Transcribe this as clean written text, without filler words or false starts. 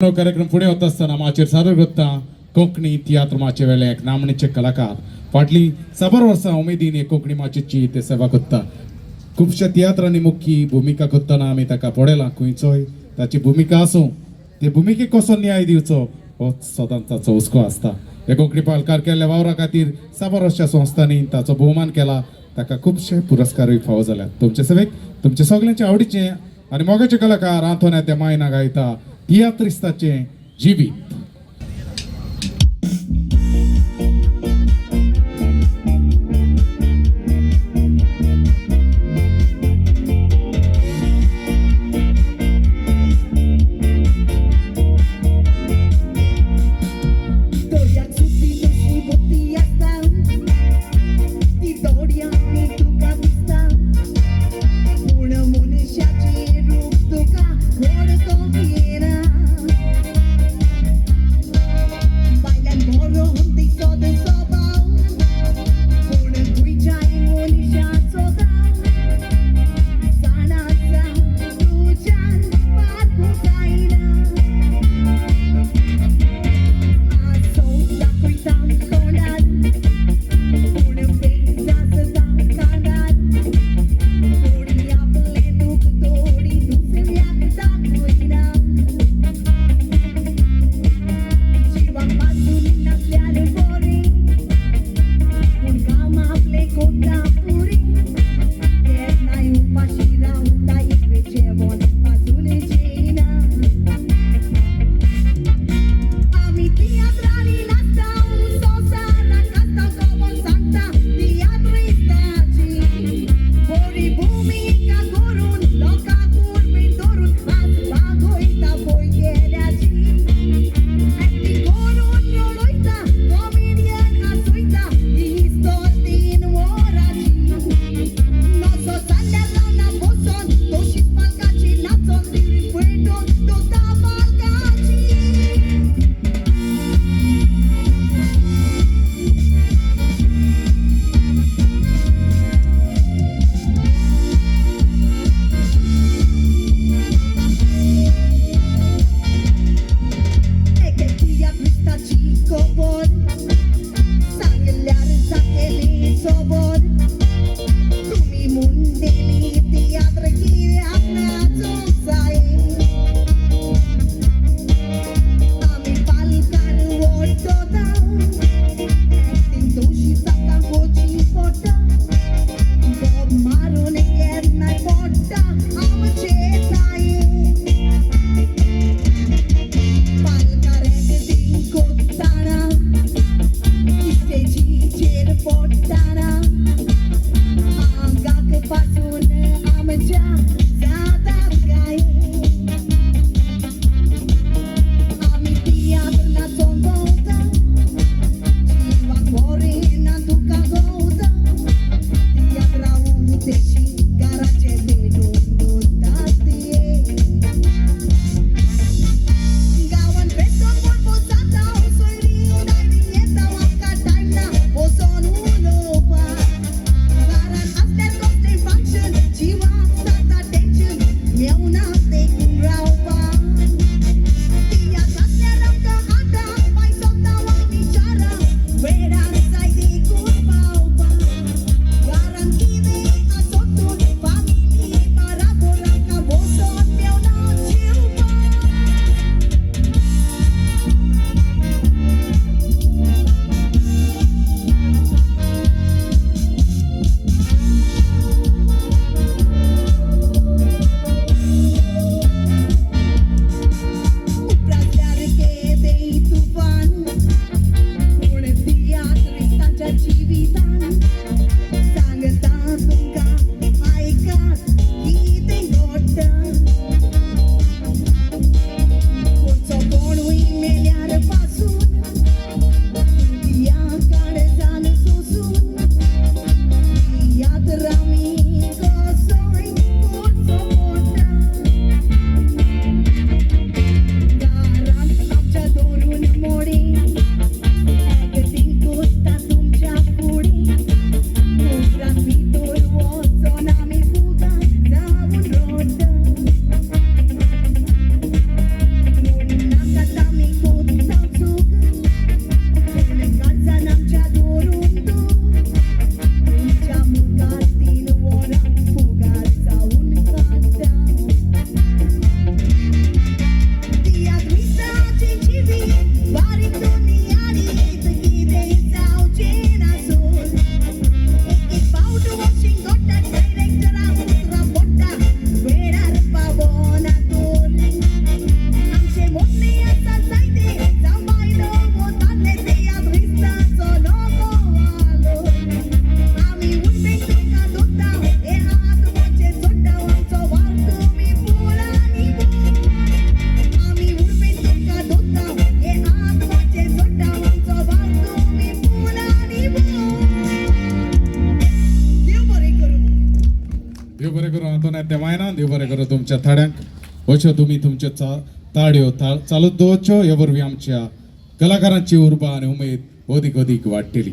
कार्यक्रम पुढे होत असताना माचेर सादर करता कोंकणी तियात्र माचे वेले एक नामनेचे कलाकार फाटली 7 वर्सां उमेदीन कोंकणी माचेची ते सेवा करता खुबशा तियात्रांनी मुख्य भूमिका करतना आमी ताका पळयलां खंयचोय ताची भूमिका आसूं ते भूमिकेक कसो न्याय दिवचो हो सदांच ताचो हुस्को आसता हे कोंकणी पालकार केल्ल्या वावरा खातीर 7 वर्सां संस्थांनी ताचो भोवमान केला ताका खुबशे पुरस्कारूय फावो जाल्यात तुमचे सेवेक तुमचे सगळ्यांचे आवडीचे आनी मोगाचे कलाकार आंतोन्या ते मायना गायता तियात्रिस्ताचे जिवीत देव बरें करूं तुमच्या थाड्यांक अश्यो तुमी तुमच्यो ताड्यो चालूच दवरच्यो हे वरवीं आमच्या कलाकारांची उर्बा आनी उमेद अदीक अदीक वाडटली.